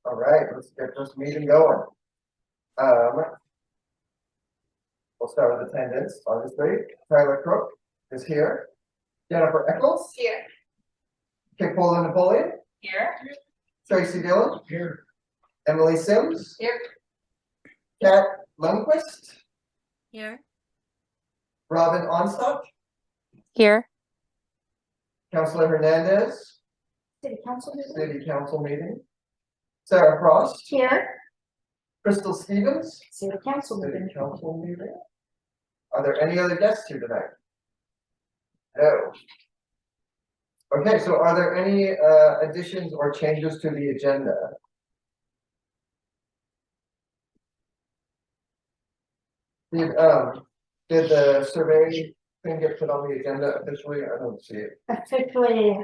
All right, let's get this meeting going. We'll start with attendance, obviously. Tyler Crook is here. Jennifer Eccles. Here. Kip Poland Napoleon. Here. Tracy Dillon. Here. Emily Sims. Here. Kat Lundquist. Here. Robin Onstock. Here. Councilor Hernandez. City council meeting. City Council meeting. Sarah Frost. Here. Crystal Stevens. City council City meeting. Council meeting. Are there any other guests here tonight? No. Okay, so are there any additions or changes to the agenda? Did the survey thing get put on the agenda officially? I don't see it. Officially,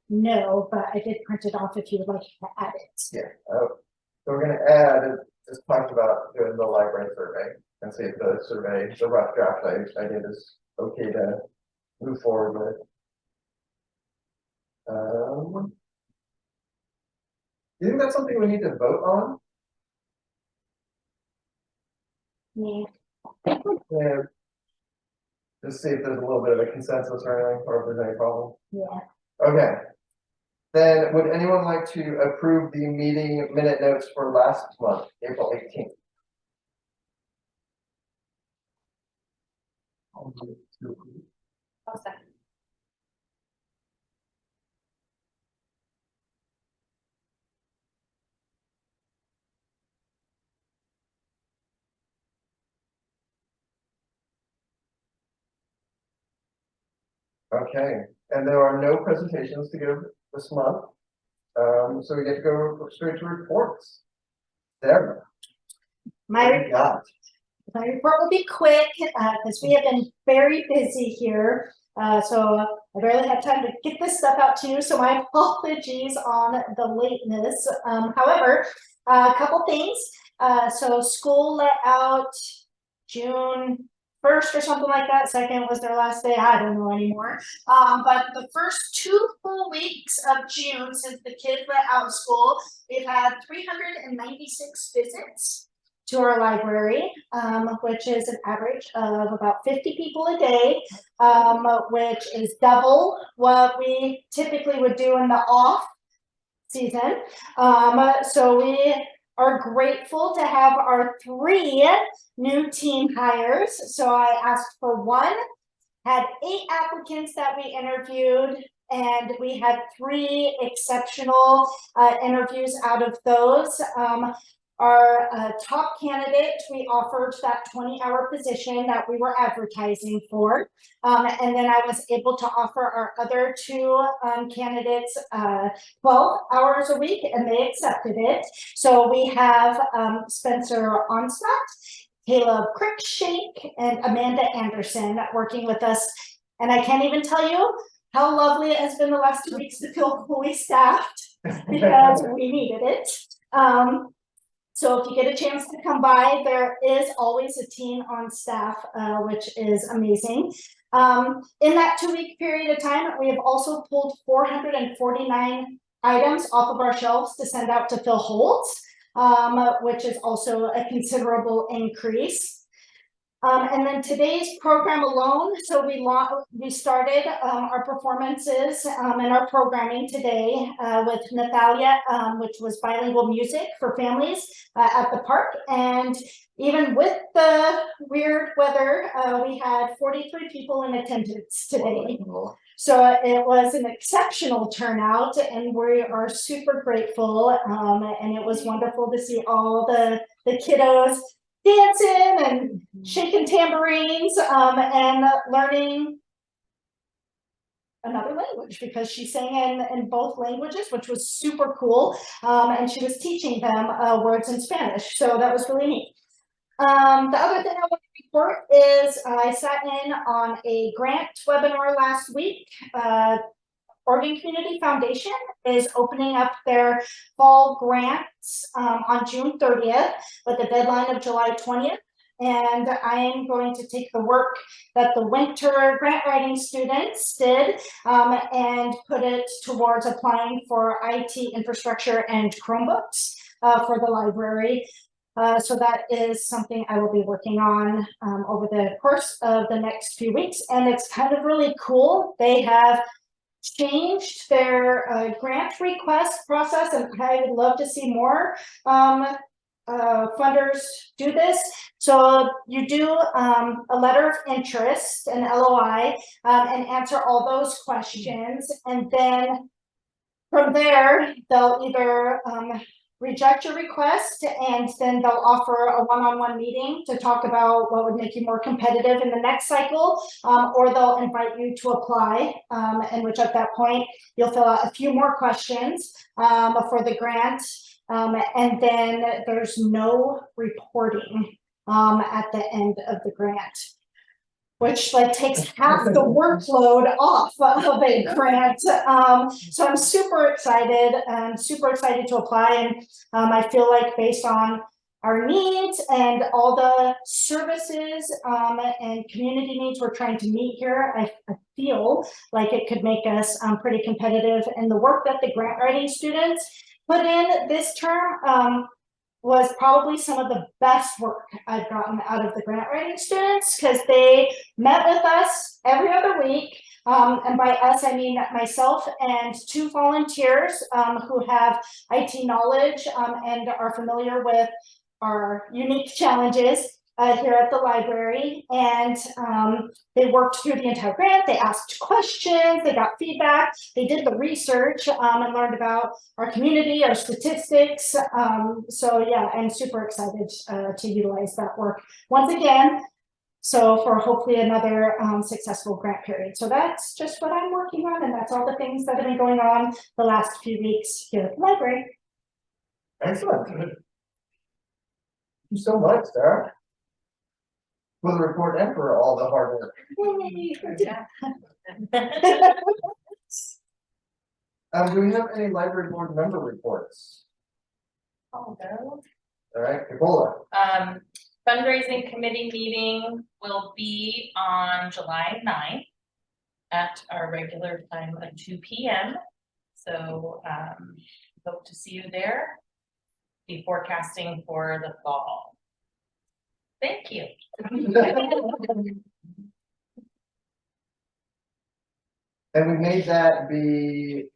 no, but I did print it off if you would like to add it. Yeah. So we're gonna add, just talked about doing the library survey and see if the survey, the rough draft I did is okay to move forward with. Do you think that's something we need to vote on? Me. Yeah. Just see if there's a little bit of a consensus or anything, or if there's any problem. Yeah. Okay. Then would anyone like to approve the meeting minute notes for last month, April 18th? I'll second. Okay, and there are no presentations to give this month. So we get to go straight to reports. There. My God. My report will be quick because we have been very busy here. So I barely had time to get this stuff out to you. So my apologies on the lateness. However, a couple things. So school let out June 1st or something like that. Second was their last day. I don't know anymore. But the first 2 full weeks of June since the kids let out of school, we've had 396 visits to our library, which is an average of about 50 people a day, which is double what we typically would do in the off season. So we are grateful to have our 3 new team hires. So I asked for 1, had 8 applicants that we interviewed, and we had 3 exceptional interviews out of those. Our top candidate, we offered that 20-hour position that we were advertising for. And then I was able to offer our other 2 candidates 12 hours a week, and they accepted it. So we have Spencer Onslaught, Caleb Crickshake, and Amanda Anderson working with us. And I can't even tell you how lovely it has been the last 2 weeks to feel fully staffed because we needed it. So if you get a chance to come by, there is always a team on staff, which is amazing. In that 2-week period of time, we have also pulled 449 items off of our shelves to send out to fill holes, which is also a considerable increase. And then today's program alone, so we started our performances and our programming today with Natalia, which was bilingual music for families at the park. And even with the weird weather, we had 43 people in attendance today. So it was an exceptional turnout, and we are super grateful. And it was wonderful to see all the kiddos dancing and shaking tambourines and learning another language because she sang in both languages, which was super cool. And she was teaching them words in Spanish. So that was really neat. The other thing I want to report is I sat in on a grant webinar last week. Oregon Community Foundation is opening up their fall grants on June 30th with a deadline of July 20th. And I am going to take the work that the winter grant writing students did and put it towards applying for IT infrastructure and Chromebooks. for the library. So that is something I will be working on over the course of the next few weeks, and it's kind of really cool. They have changed their grant request process, and I would love to see more funders do this. So you do a letter of interest, an LOI, and answer all those questions, and then from there they'll either reject your request, and then they'll offer a one-on-one meeting to talk about what would make you more competitive in the next cycle, or they'll invite you to apply, in which at that point you'll fill out a few more questions for the grant, and then there's no reporting at the end of the grant, which like takes half the workload off of a grant. So I'm super excited to apply, and I feel like based on our needs and all the services and community needs we're trying to meet here, I feel like it could make us pretty competitive. And the work that the grant writing students put in this term was probably some of the best work I've gotten out of the grant writing students, because they met with us every other week. And by us, I mean myself and 2 volunteers who have IT knowledge and are familiar with our unique challenges here at the library. And they worked through the entire grant. They asked questions, they got feedback, they did the research and learned about our community, our statistics. So yeah, I'm super excited to utilize that work once again. So for hopefully another successful grant period. So that's just what I'm working on, and that's all the things that have been going on the last few weeks here at the library. Excellent. Thank you so much, Sarah, for the report and for all the hard work. Do we have any library board member reports? Oh, no. All right, Ebola. Fundraising committee meeting will be on July 9th at our regular time of 2 p.m. So hope to see you there. Be forecasting for the fall. Thank you. And we made that the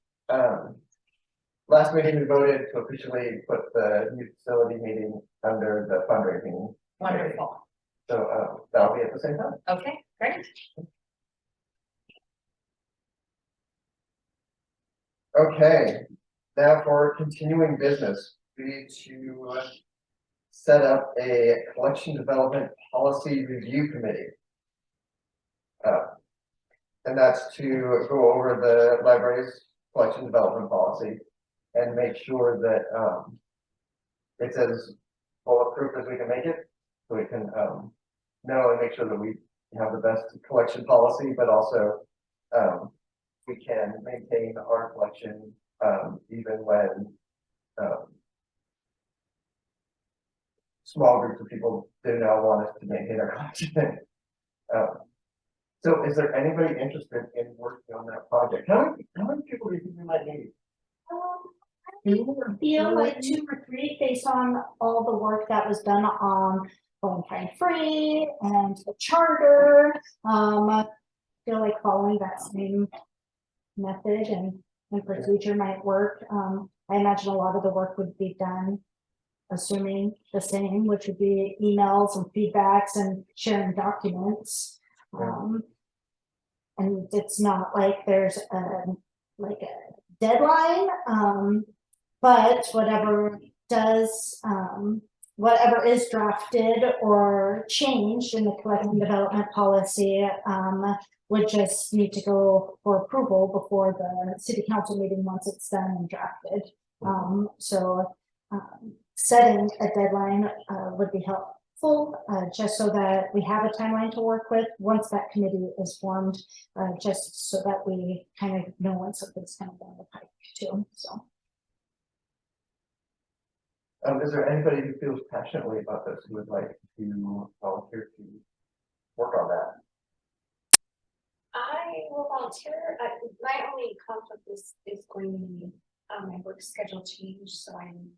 last meeting we voted to officially put the new facility meeting under the fundraising. Wonderful. So that'll be at the same time. Okay, great. Okay, now for continuing business, we need to set up a collection development policy review committee. And that's to go over the library's collection development policy and make sure that it's as bulletproof as we can make it, so we can know and make sure that we have the best collection policy, but also we can maintain our collection even when small groups of people do not want us to maintain our collection. So is there anybody interested in working on that project? How many people do you think we might need? I feel like 2 or 3 based on all the work that was done on Valentine Free and the charter. I feel like following that same method and procedure might work. I imagine a lot of the work would be done assuming the same, which would be emails and feedbacks and sharing documents. And it's not like there's a deadline, but whatever is drafted or changed in the collection development policy would just need to go for approval before the city council meeting once it's done and drafted. So setting a deadline would be helpful, just so that we have a timeline to work with once that committee is formed, just so that we kind of know when something's coming down the pipe too. So. Is there anybody who feels passionately about this who would like to volunteer to work on that? I will volunteer. My only conflict is going to be my work schedule change, so I'm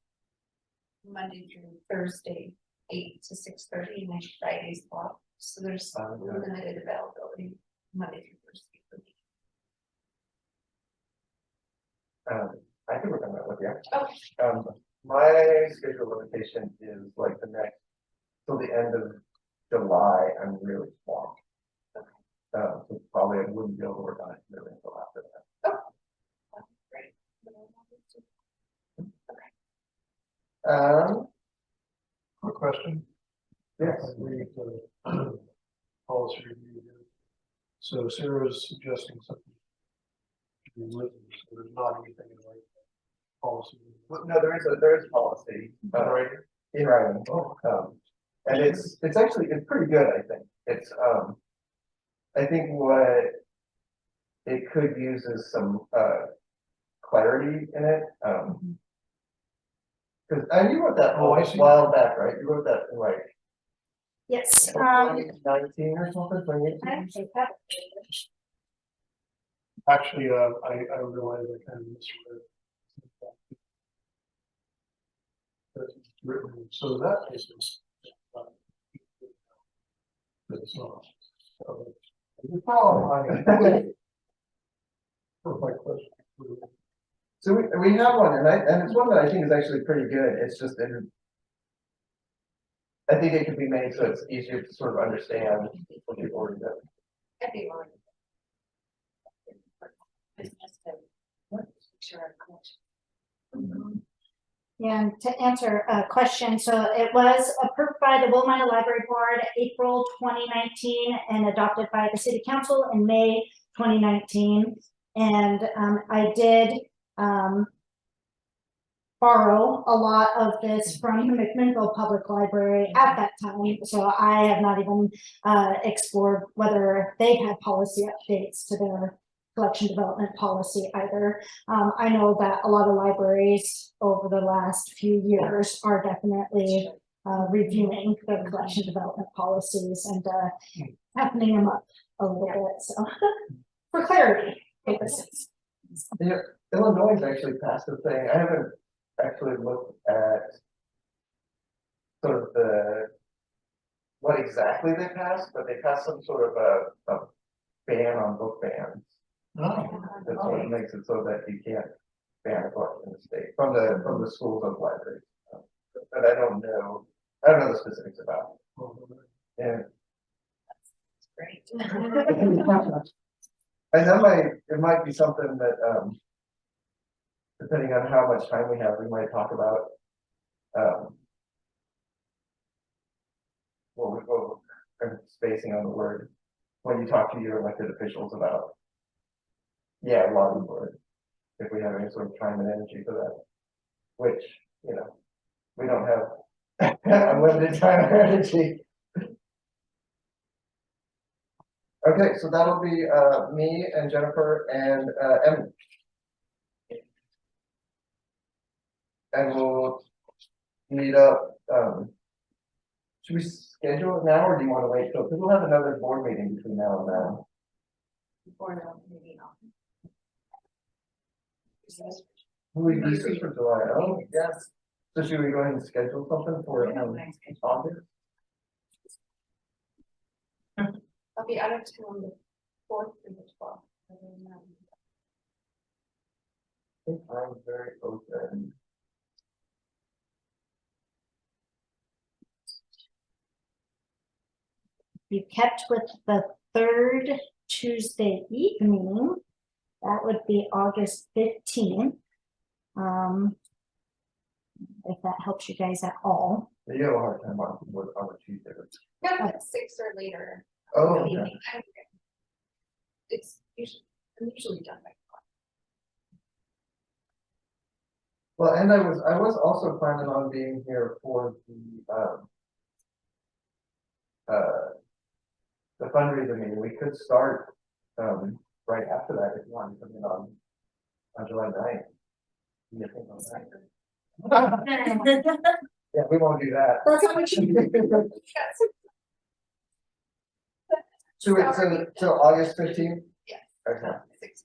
Monday through Thursday, 8 to 6:30, and then Fridays off. So there's limited availability Monday through Thursday for me. I think we're gonna with you. Okay. My schedule limitation is like the next, till the end of July, I'm really swamped. So probably I wouldn't be able to work on it really until after that. Great. Quick question. Yes, Read the policy review here. So Sarah's suggesting something to be written, so there's not anything in like policy. well, no, there is policy, Right. in writing. Oh. And it's actually, it's pretty good, I think. It's, I think what it could use is some, clarity in it, cause, and you wrote that Oh, I a see. while back, right? You wrote that in like Yes, 2019 or something, 2018? I actually have Actually, I realize I kind of misread. That's written, so that is. It's not. The problem my question. So we have one, and it's one that I think is actually pretty good. It's just in. I think it can be made so it's easier to sort of understand what you've already done. I'd be willing. It's just to make sure I'm cool. And to answer a question, so it was approved by the Wilmette Library Board April 2019 and adopted by the City Council in May 2019. And I did borrow a lot of this from the McMinnville Public Library at that time. So I have not even explored whether they had policy updates to their collection development policy either. I know that a lot of libraries over the last few years are definitely reviewing their collection development policies and happening them up a little bit, so for clarity purposes. Yeah, Illinois has actually passed a thing. I haven't actually looked at sort of what exactly they passed, but they passed some sort of a ban on book bans. Oh, That sort of makes it so that you can't ban a book in the state from the schools and libraries. But I don't know the specifics about it. And Great. and it might be something that, depending on how much time we have, we might talk about, we go spacing on the word, when you talk to your elected officials about, lobby board, if we have any sort of time and energy for that, which, we don't have unlimited time and energy. Okay, so that'll be me and Jennifer and Emily. And we'll meet up. Should we schedule it now or do you want to wait till, because we'll have another board meeting between now and then. Before now, maybe not. We do this for July, oh, yes. So should we go ahead and schedule something for August? I'll be out of town the 4th and the 12th. I think I'm very open. You kept with the third Tuesday evening, that would be August 15th. If that helps you guys at all. You have a hard time on a Tuesday. No, but 6 or later. Oh, in the okay. evening. I'm usually done by 4. Well, and I was also planning on being here for the fundraiser meeting. We could start right after that if you want to come in on July 9th. You think on that? Yeah, we won't do that. That's what we should do. So August 15th? Yes. Okay. 6.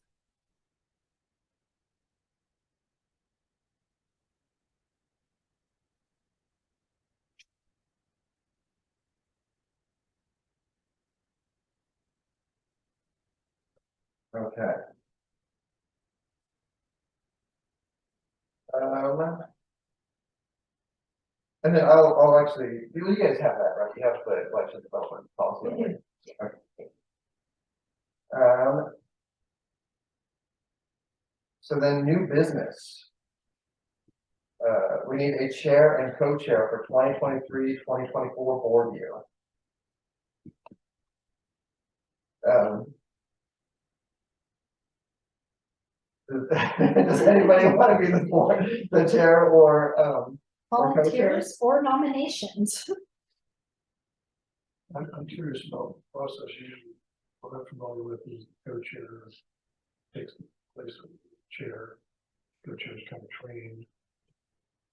Okay. And then I'll actually, you guys have that, right? You have the election development policy. Okay. So then new business. We need a chair and co-chair for 2023-2024 board year. Does anybody want to be the board, the chair or, Or co-chair? Volunteers or nominations. I'm curious about the process you, what I'm familiar with is co-chair takes the place of the chair. Co-chair is kind of trained,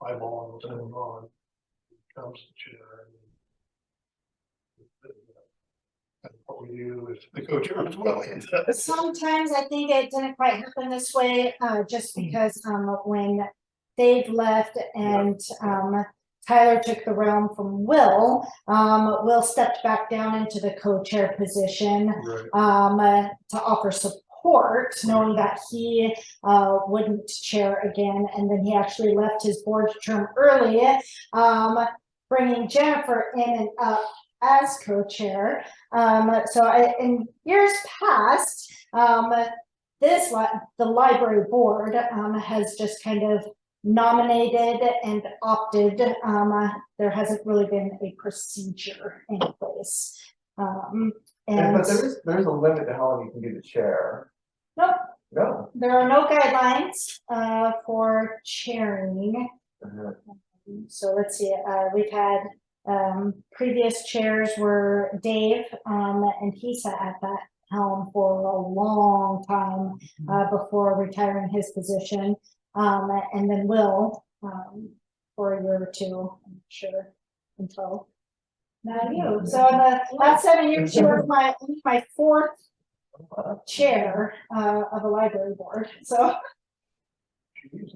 eyeballing what's going on, becomes the chair. And what we do is the co-chair as well. Sometimes I think it didn't quite happen this way, just because, when Dave left and, Tyler took the realm from Will, Will stepped back down into the co-chair position, Right. to offer support, knowing that he, wouldn't chair again, and then he actually left his board term early, bringing Jennifer in and up as co-chair. In years past, the library board, has just kind of nominated and opted. There hasn't really been a procedure in place. And but there's a limit to how long you can be the chair. nope, No. there are no guidelines, for chairing. So let's see, we've had, previous chairs were Dave, and he sat at that helm for a long time, before retiring his position. And then Will, for a year or two, I'm sure, until now you. So in the last 7 years, you were my fourth chair, of a library board, so. Geez,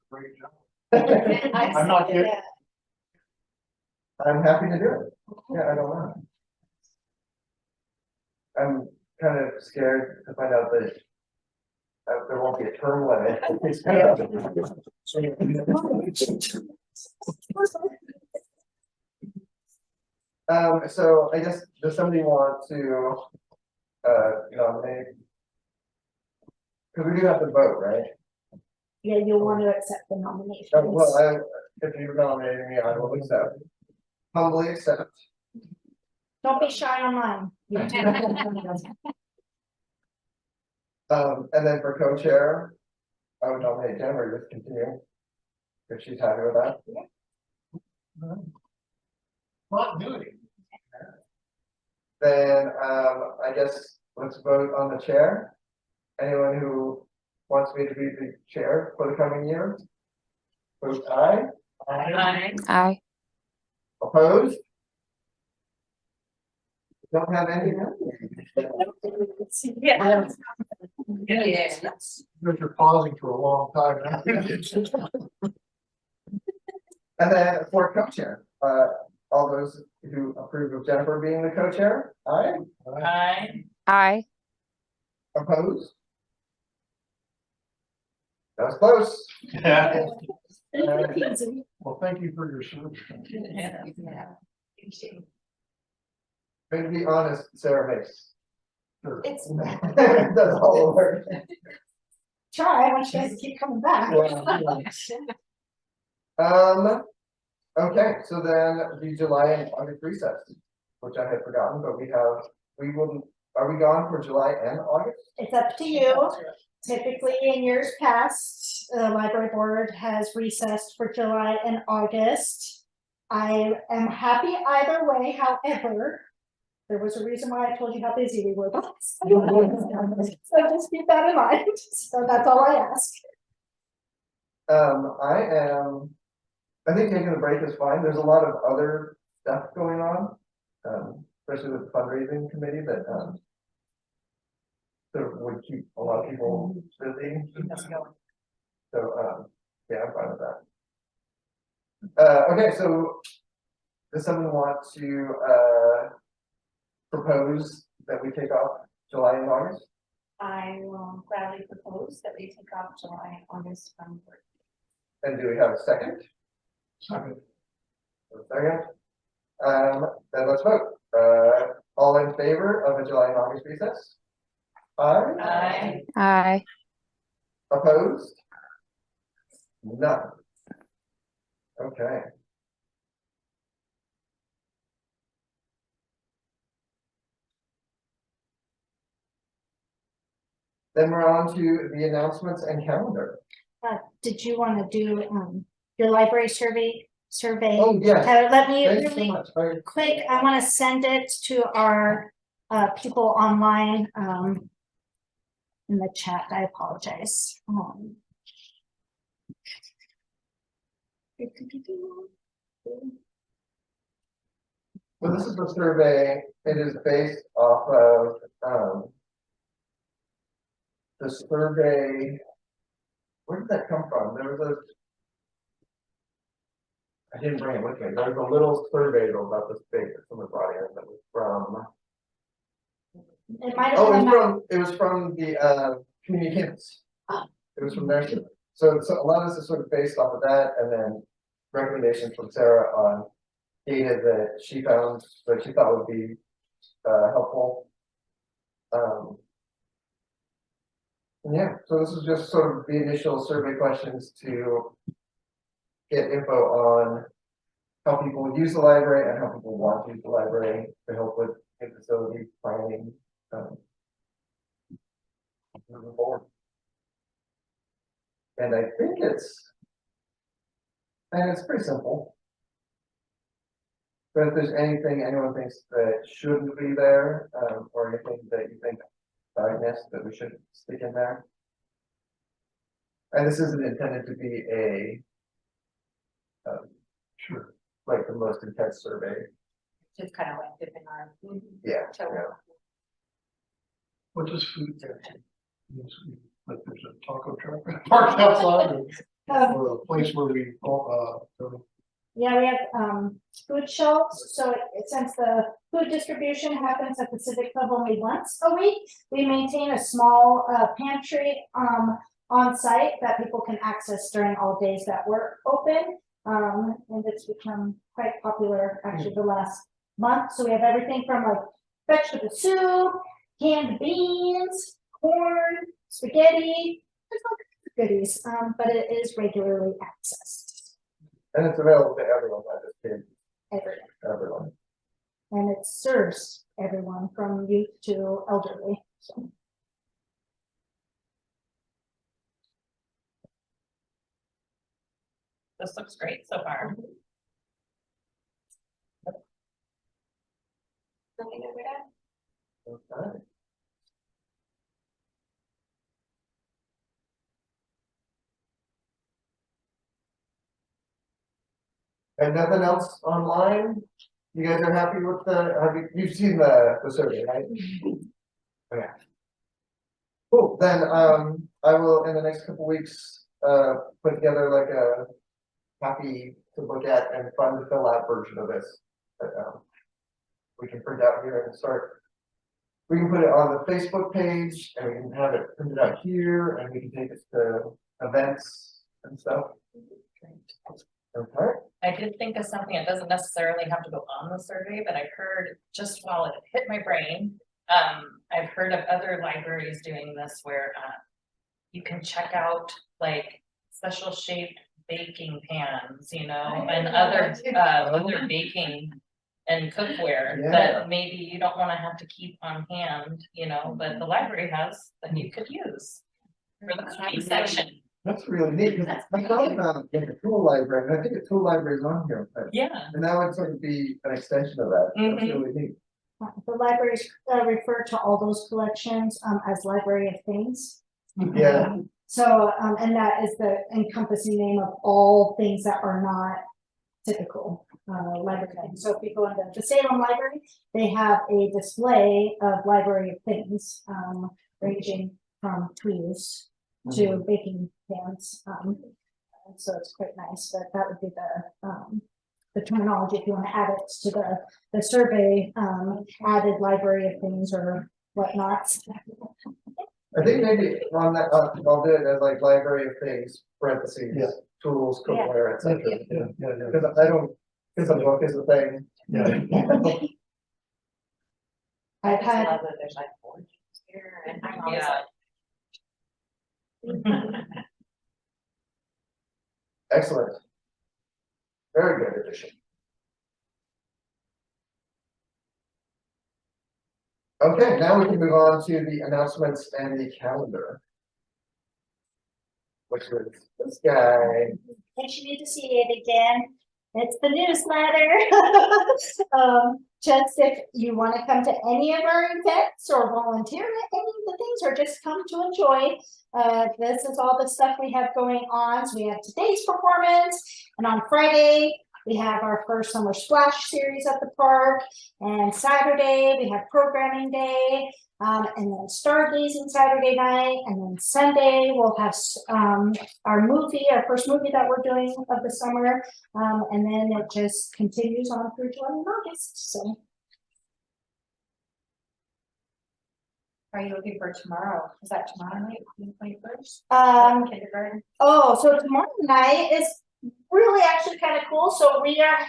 great job. I'm not kidding. I'm happy to do it. Yeah, I don't know. I'm kind of scared to find out that there won't be a term limit. So I guess, does somebody want to, nominate? Because we do have to vote, right? Yeah, you'll want to accept the nominations. Well, if you're nominating me, I will accept. Humbly accept. Don't be shy online. And then for co-chair, I would nominate Jennifer, just continue. If she's happy with that. Continuity. Then, I guess, let's vote on the chair. Anyone who wants me to be the chair for the coming year? Vote aye. Aye. Opposed? Don't have any? Yeah. You're pausing for a long time. And then for co-chair, all those who approve of Jennifer being the co-chair, aye. Aye. Aye. Opposed? That was close. Well, thank you for your service. To be honest, Sarah makes. Sure. It's, That's all the work. try, I want you guys to keep coming back. Okay, so then the July and August recess, which I had forgotten, but are we gone for July and August? It's up to you. Typically, in years past, the library board has recessed for July and August. I am happy either way, however, there was a reason why I told you how busy we were. So just keep that in mind. So that's all I ask. I think taking a break is fine. There's a lot of other stuff going on, especially with the fundraising committee that, sort of would keep a lot of people busy. So, yeah, I'm fine with that. Okay, so does someone want to, propose that we take off July and August? I will gladly propose that we take off July and August from work. And do we have a second? Second. A second. Then let's vote. All in favor of a July and August recess? Aye. Aye. Aye. Opposed? None. Okay. Then we're on to the announcements and calendar. Did you want to do, your library survey? Oh, yes. Let me Thank you so really much. quick, I want to send it to our, people online, in the chat. I apologize. Well, this is the survey. It is based off of, the survey. Where did that come from? There was I didn't bring it with me. There was a little survey about this big that someone brought in that was from. It might have Oh, been, it was from the community campus. It was from there. So a lot of this is sort of based off of that, and then recommendations from Sarah on data that she found that she thought would be helpful. Yeah, so this is just sort of the initial survey questions to get info on how people use the library and how people want to use the library to help with facility planning. Moving forward. And I think it's pretty simple. But if there's anything anyone thinks that shouldn't be there, or anything that you think I missed that we should stick in there. And this isn't intended to be a Sure. like the most intense survey. Just kind of like dipping our. Yeah. toe. Yeah. What does food do? Like there's a taco truck parked outside or a place where we, yeah, we have, food shelves, so since the food distribution happens at the Civic Club only once a week, we maintain a small, pantry, on site that people can access during all days that we're open. And it's become quite popular actually the last month, so we have everything from like vegetable soup, canned beans, corn, spaghetti, there's all kinds of goodies, but it is regularly accessed. And it's available to everyone, not just kids, everyone. And it serves everyone from youth to elderly, so. This looks great so far. Nothing over there? Okay. And nothing else online? You guys are happy with you've seen the survey, right? Okay. Cool, then, I will, in the next couple weeks, put together like a happy to look at and fun to fill out version of this. That, we can print out here and start. We can put it on the Facebook page and we can have it printed out here and we can take it to events and stuff. Okay. I did think of something, it doesn't necessarily have to go on the survey, but I heard just while it hit my brain. I've heard of other libraries doing this where you can check out like special shaped baking pans, you know, and other baking and cookware Yeah. that maybe you don't want to have to keep on hand, you know, but the library has that you could use for the cooking section. That's really neat, because I thought about like a tool library, and I think a tool library is on here, but, Yeah. and that would sort of be an extension of that. That's Mhm. really neat. The libraries refer to all those collections as library of things. Yeah. So, and that is the encompassing name of all things that are not typical library things. So if you go into the Salem Library, they have a display of library of things, ranging from tools to baking pans. And so it's quite nice, but that would be the terminology if you want to add it to the survey, added library of things or whatnots. I think maybe on that, I'll do it as like library of things, parentheses, Yeah. tools, cookware, et cetera. Yeah, yeah, yeah. Because I don't, because a book is a thing. Yeah. I've had, Love that there's like board games here and I'm always Yeah. like. Excellent. Very good addition. Okay, now we can move on to the announcements and the calendar. Which is this guy. in case you need to see it again, it's the newsletter. Just if you want to come to any of our events or volunteer at any of the things, or just come to enjoy, this is all the stuff we have going on. So we have today's performance, and on Friday, we have our first summer splash series at the park, and Saturday, we have programming day. And then stargazing Saturday night, and then Sunday we'll have our first movie that we're doing of the summer, and then it just continues on through July and August. So Are you looking for tomorrow? Is that tomorrow night, the 21st? Kindergarten? oh, so tomorrow night is really actually kind of cool. So we are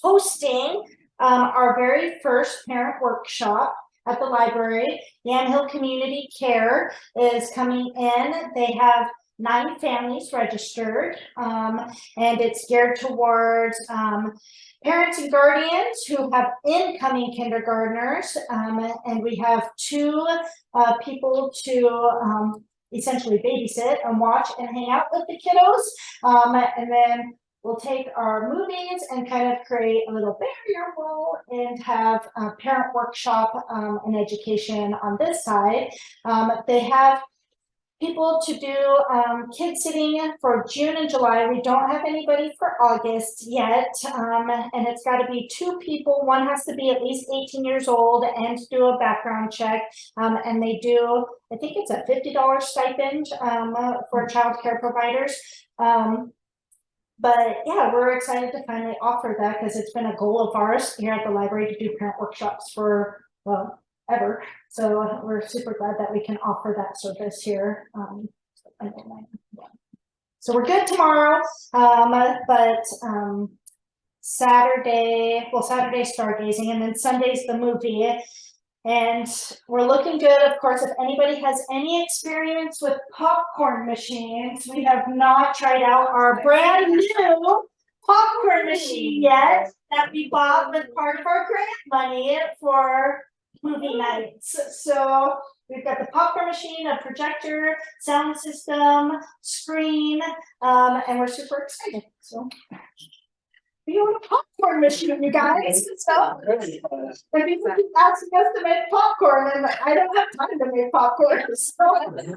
hosting our very first parent workshop at the library. Yan Hill Community Care is coming in. They have 9 families registered, and it's geared towards parents and guardians who have incoming kindergartners, and we have 2 people to essentially babysit and watch and hang out with the kiddos, and then we'll take our movies and kind of create a little barrier wall and have a parent workshop and education on this side. They have people to do kid sitting for June and July. We don't have anybody for August yet, and it's got to be 2 people. One has to be at least 18 years old and do a background check, and they do, I think it's a $50 stipend for child care providers. But yeah, we're excited to finally offer that because it's been a goal of ours here at the library to do parent workshops for, well, ever. So we're super glad that we can offer that service here. So we're good tomorrow, but Saturday stargazing, and then Sunday's the movie. And we're looking good. Of course, if anybody has any experience with popcorn machines, we have not tried out our brand new popcorn machine yet that we bought with part of our grant money for movie nights. So we've got the popcorn machine, a projector, sound system, screen, and we're super excited. So we own a popcorn machine, you guys. So and people keep asking us to make popcorn, and I don't have time to make popcorn. So because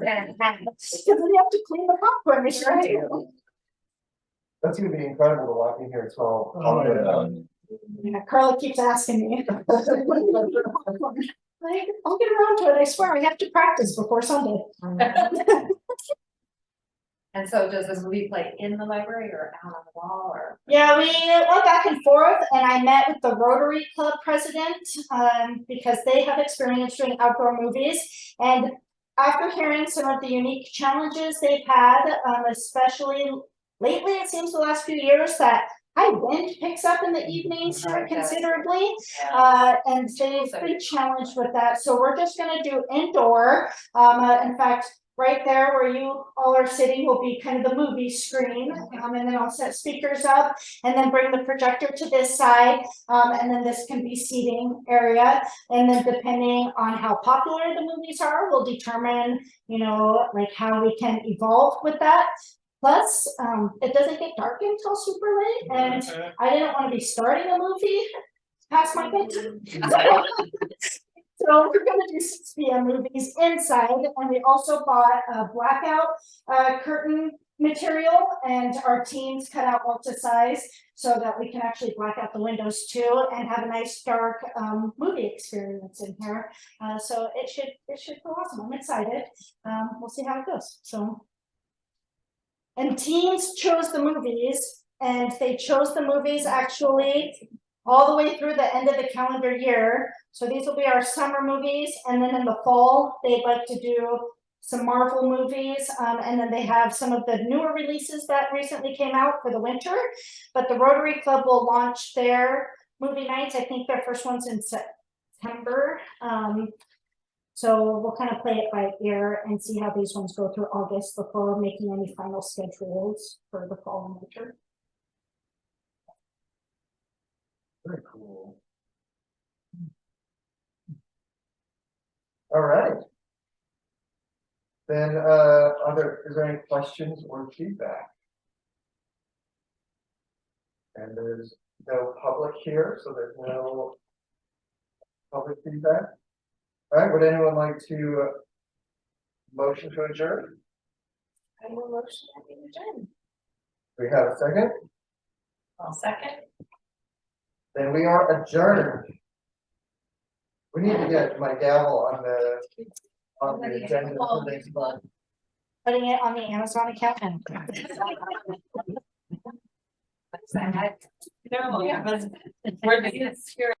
we have to clean the popcorn machine too. That's gonna be incredible to walk in here and smell. Oh, yeah. Yeah, Carla keeps asking me. Like, I'll get around to it. I swear I have to practice before Sunday. And so does this movie play in the library or out on the wall or? Yeah, we went back and forth, and I met with the Rotary Club president because they have experience doing outdoor movies. And after hearing some of the unique challenges they've had, especially lately, it seems the last few years that high wind picks up in the evenings here considerably, and they've been challenged with that. So we're just going to do indoor. In fact, right there where you all are sitting will be kind of the movie screen, and then I'll set speakers up and then bring the projector to this side, and then this can be seating area, and then depending on how popular the movies are, we'll determine, you know, like how we can evolve with that. Plus, it doesn't get dark until super late, and I didn't want to be starting a movie past my bedtime. So we're going to do 6 p.m. movies inside, and we also bought a blackout curtain material, and our teams cut out multi size so that we can actually black out the windows too and have a nice dark movie experience in here. So it should go awesome. I'm excited. We'll see how it goes. So. And teens chose the movies, and they chose the movies actually all the way through the end of the calendar year. So these will be our summer movies, and then in the fall, they'd like to do some Marvel movies, and then they have some of the newer releases that recently came out for the winter. But the Rotary Club will launch their movie nights. I think their first one's in September. So we'll kind of play it by ear and see how these ones go through August before making any final schedules for the fall and winter. Very cool. All right. Then, is there any questions or feedback? And there's no public here, so there's no public feedback. All right, would anyone like to motion to adjourn? I will motion that we adjourn. Do we have a second? I'll second. Then we are adjourned. We need to get my gavel on the agenda for next month. Putting it on the Amazon account and. No, yeah, but we're